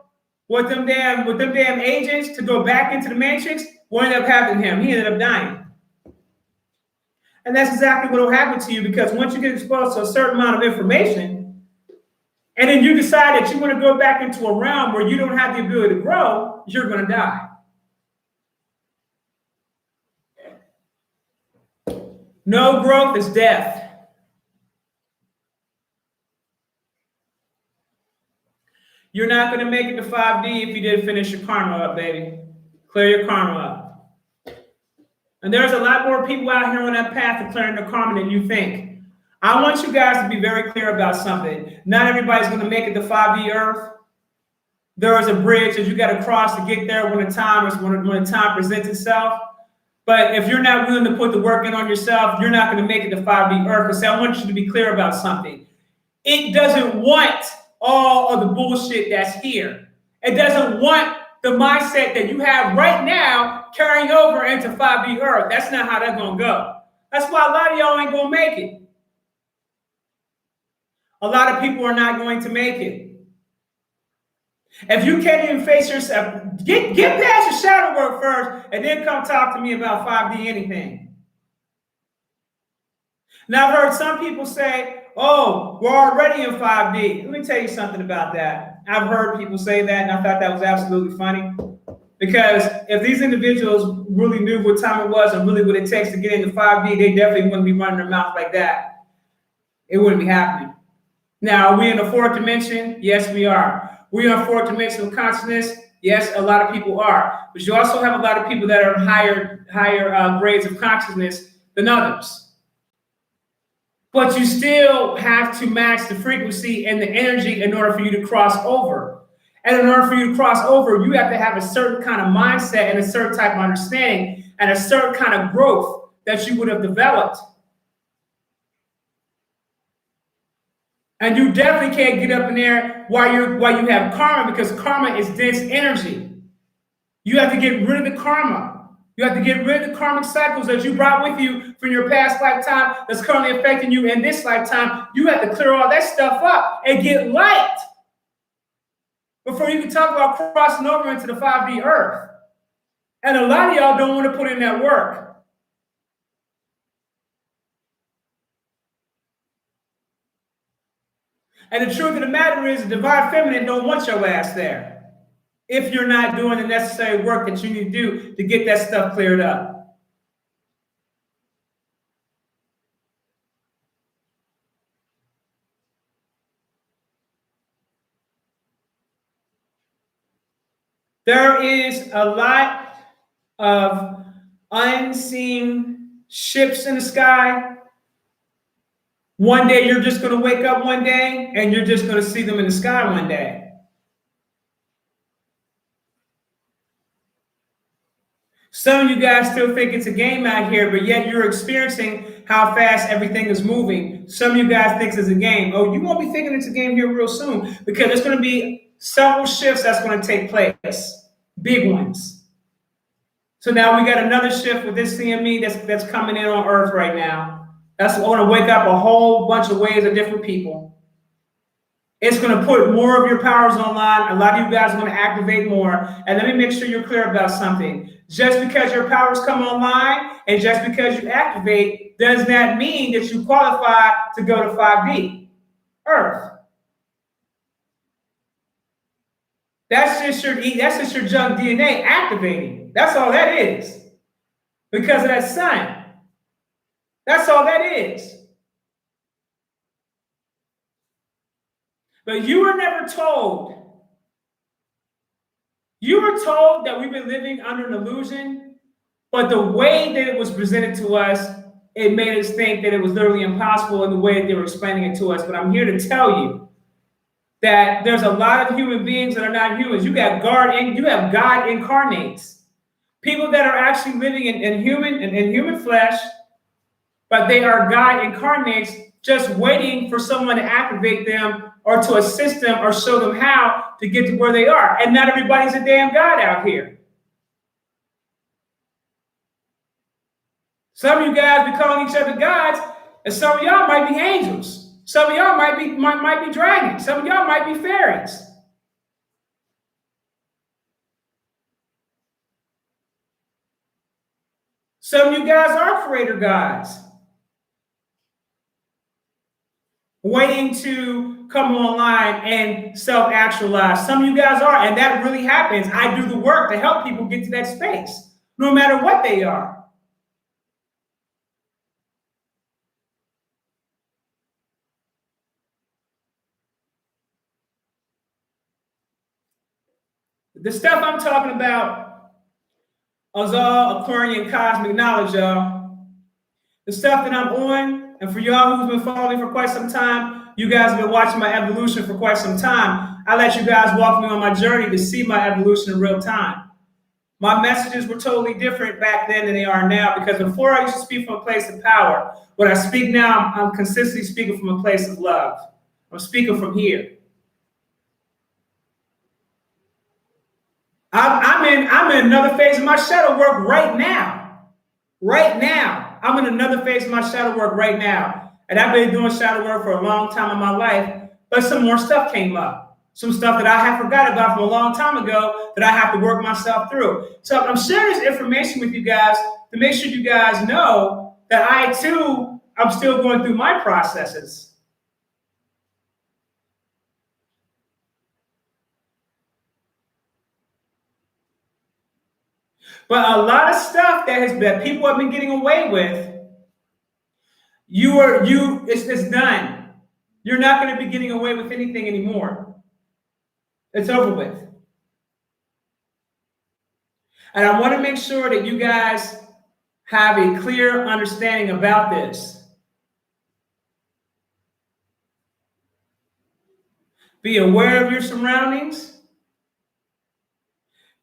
with them damn agents to go back into the matrix, what ended up happening to him? He ended up dying. And that's exactly what will happen to you, because once you get exposed to a certain amount of information, and then you decide that you want to go back into a realm where you don't have the ability to grow, you're going to die. No growth is death. You're not going to make it to 5D if you didn't finish your karma up, baby. Clear your karma up. And there's a lot more people out here on that path of clearing their karma than you think. I want you guys to be very clear about something. Not everybody's going to make it to 5D Earth. There is a bridge that you got to cross to get there when the time presents itself. But if you're not willing to put the work in on yourself, you're not going to make it to 5D Earth. Because I want you to be clear about something. It doesn't want all of the bullshit that's here. It doesn't want the mindset that you have right now carrying over into 5D Earth. That's not how that's going to go. That's why a lot of y'all ain't going to make it. A lot of people are not going to make it. If you can't even face yourself, get past your shadow work first, and then come talk to me about 5D anything. Now, I've heard some people say, oh, we're already in 5D. Let me tell you something about that. I've heard people say that, and I thought that was absolutely funny. Because if these individuals really knew what time it was and really what it takes to get into 5D, they definitely wouldn't be running their mouth like that. It wouldn't be happening. Now, are we in the fourth dimension? Yes, we are. We are in fourth dimensional consciousness. Yes, a lot of people are. But you also have a lot of people that are in higher grades of consciousness than others. But you still have to match the frequency and the energy in order for you to cross over. And in order for you to cross over, you have to have a certain kind of mindset and a certain type of understanding and a certain kind of growth that you would have developed. And you definitely can't get up in there while you have karma, because karma is dense energy. You have to get rid of the karma. You have to get rid of the karmic cycles that you brought with you from your past lifetime that's currently affecting you in this lifetime. You have to clear all that stuff up and get light before you can talk about crossing over into the 5D Earth. And a lot of y'all don't want to put in that work. And the truth of the matter is, the divine feminine don't want your ass there if you're not doing the necessary work that you need to do to get that stuff cleared up. There is a lot of unseen ships in the sky. One day you're just going to wake up one day and you're just going to see them in the sky one day. Some of you guys still think it's a game out here, but yet you're experiencing how fast everything is moving. Some of you guys think it's a game. Oh, you won't be thinking it's a game here real soon, because there's going to be several shifts that's going to take place, big ones. So now we got another shift with this CME that's coming in on Earth right now. That's going to wake up a whole bunch of waves of different people. It's going to put more of your powers online. A lot of you guys are going to activate more. And let me make sure you're clear about something. Just because your powers come online and just because you activate does not mean that you qualify to go to 5D Earth. That's just your junk DNA activating. That's all that is. Because of that sun. That's all that is. But you were never told. You were told that we've been living under an illusion, but the way that it was presented to us, it made us think that it was literally impossible in the way that they were explaining it to us. But I'm here to tell you that there's a lot of human beings that are not humans. You have God incarnates. People that are actually living in human flesh, but they are God incarnates, just waiting for someone to activate them or to assist them or show them how to get to where they are. And not everybody's a damn God out here. Some of you guys be calling each other gods, and some of y'all might be angels. Some of y'all might be dragons. Some of y'all might be fairies. Some of you guys are creator guys, waiting to come online and self-actualize. Some of you guys are, and that really happens. I do the work to help people get to that space, no matter what they are. The stuff I'm talking about is all Aquarian cosmic knowledge, y'all. The stuff that I'm on, and for y'all who's been following me for quite some time, you guys have been watching my evolution for quite some time. I let you guys walk me on my journey to see my evolution in real time. My messages were totally different back then than they are now, because before I used to speak from a place of power. When I speak now, I'm consistently speaking from a place of love. I'm speaking from here. I'm in another phase of my shadow work right now. Right now. I'm in another phase of my shadow work right now. And I've been doing shadow work for a long time in my life, but some more stuff came up. Some stuff that I had forgot about from a long time ago that I have to work myself through. So I'm sharing this information with you guys to make sure you guys know that I too, I'm still going through my processes. But a lot of stuff that people have been getting away with, it's done. You're not going to be getting away with anything anymore. It's over with. And I want to make sure that you guys have a clear understanding about this. Be aware of your surroundings.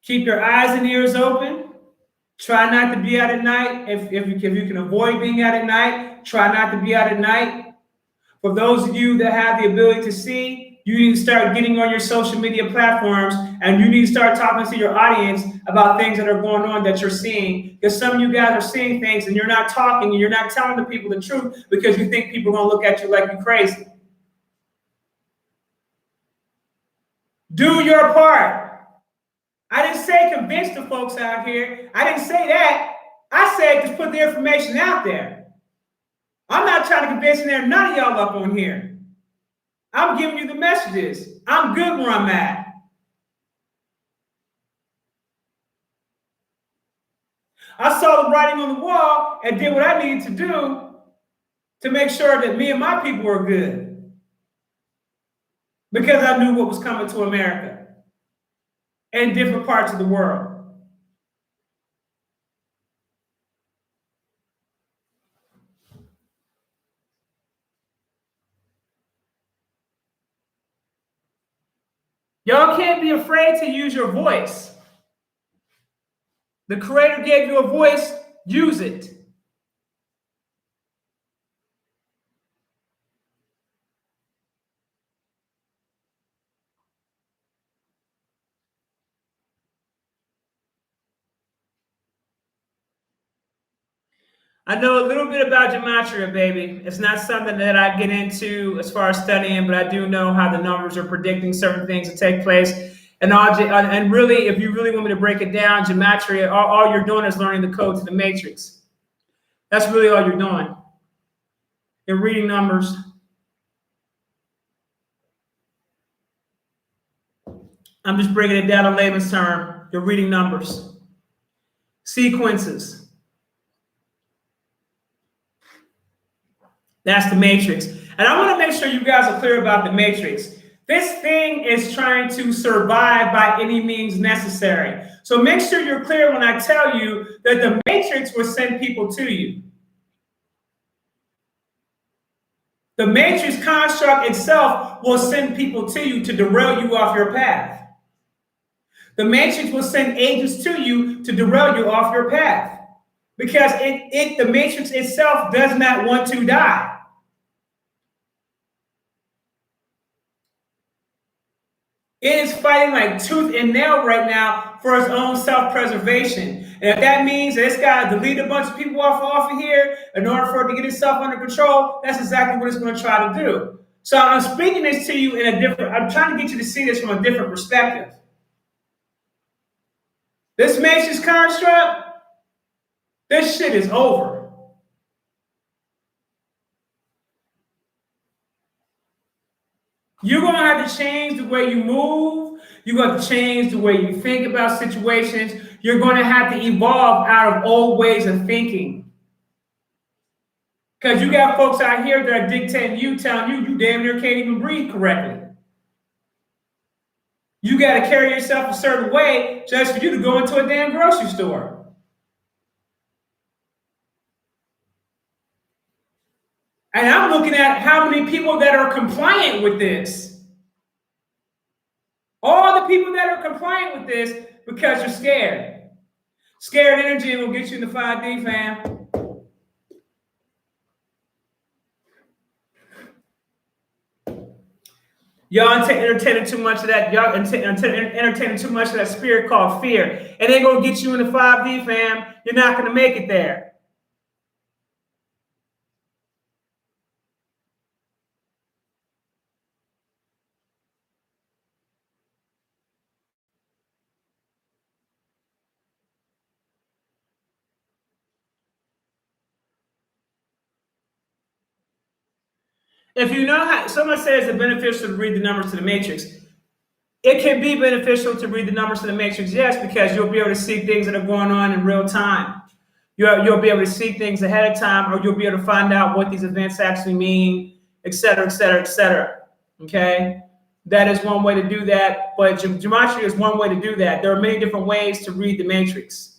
Keep your eyes and ears open. Try not to be out at night. If you can avoid being out at night, try not to be out at night. For those of you that have the ability to see, you need to start getting on your social media platforms, and you need to start talking to your audience about things that are going on that you're seeing. Because some of you guys are seeing things and you're not talking and you're not telling the people the truth because you think people are going to look at you like you're crazy. Do your part. I didn't say convince the folks out here. I didn't say that. I said just put the information out there. I'm not trying to convince none of y'all up on here. I'm giving you the messages. I'm good where I'm at. I saw the writing on the wall and did what I needed to do to make sure that me and my people were good. Because I knew what was coming to America and different parts of the world. Y'all can't be afraid to use your voice. The Creator gave you a voice, use it. I know a little bit about gematria, baby. It's not something that I get into as far as studying, but I do know how the numbers are predicting certain things to take place. And really, if you really want me to break it down, gematria, all you're doing is learning the code to the matrix. That's really all you're doing. You're reading numbers. I'm just breaking it down in layman's term. You're reading numbers. Sequences. That's the matrix. And I want to make sure you guys are clear about the matrix. This thing is trying to survive by any means necessary. So make sure you're clear when I tell you that the matrix will send people to you. The matrix construct itself will send people to you to derail you off your path. The matrix will send agents to you to derail you off your path. Because the matrix itself does not want to die. It is fighting like tooth and nail right now for its own self-preservation. And if that means that it's got to delete a bunch of people off of here in order for it to get itself under control, that's exactly what it's going to try to do. So I'm speaking this to you I'm trying to get you to see this from a different perspective. This matrix construct, This shit is over. You're going to have to change the way you move. You're going to change the way you think about situations. You're going to have to evolve out of old ways of thinking. Because you got folks out here that are dictating you, telling you damn near can't even breathe correctly. You got to carry yourself a certain way just for you to go into a damn grocery store. And I'm looking at how many people that are compliant with this. All the people that are compliant with this because you're scared. Scared energy will get you in the 5D, fam. Y'all entertaining too much of that. Y'all entertaining too much of that spirit called fear. It ain't gonna get you in the 5D, fam. You're not gonna make it there. If you know how, someone says it's beneficial to read the numbers to the matrix. It can be beneficial to read the numbers to the matrix, yes, because you'll be able to see things that are going on in real time. You'll be able to see things ahead of time, or you'll be able to find out what these events actually mean, et cetera, et cetera, et cetera. Okay? That is one way to do that, but gematria is one way to do that. There are many different ways to read the matrix.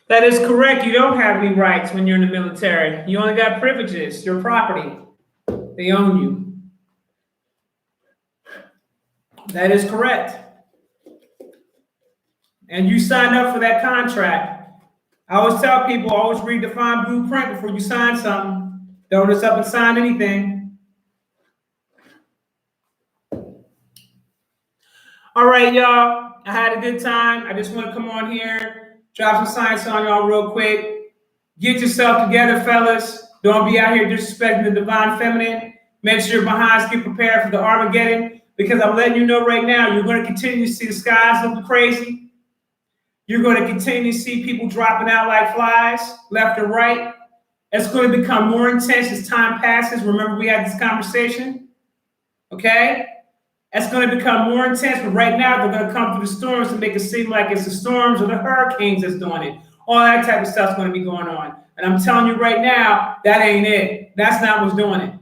That is correct. You don't have any rights when you're in the military. You only got privileges. Your property. They own you. That is correct. And you signed up for that contract. I always tell people, always read the fine blueprint before you sign something. Don't just up and sign anything. All right, y'all. I had a good time. I just want to come on here, drop some science on y'all real quick. Get yourself together, fellas. Don't be out here disrespecting the divine feminine. Make sure your behinds get prepared for the Armageddon, because I'm letting you know right now, you're going to continue to see the skies looking crazy. You're going to continue to see people dropping out like flies, left and right. It's going to become more intense as time passes. Remember, we had this conversation, okay? It's going to become more intense, but right now they're going to come through the storms to make it seem like it's the storms or the hurricanes that's doing it. All that type of stuff's going to be going on. And I'm telling you right now, that ain't it. That's not what's doing it.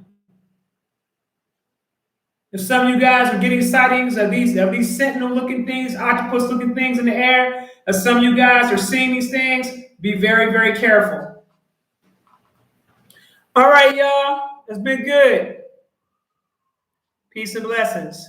If some of you guys are getting sightings of these sentinel-looking things, octopus-looking things in the air, if some of you guys are seeing these things, be very, very careful. All right, y'all. It's been good. Peace and blessings.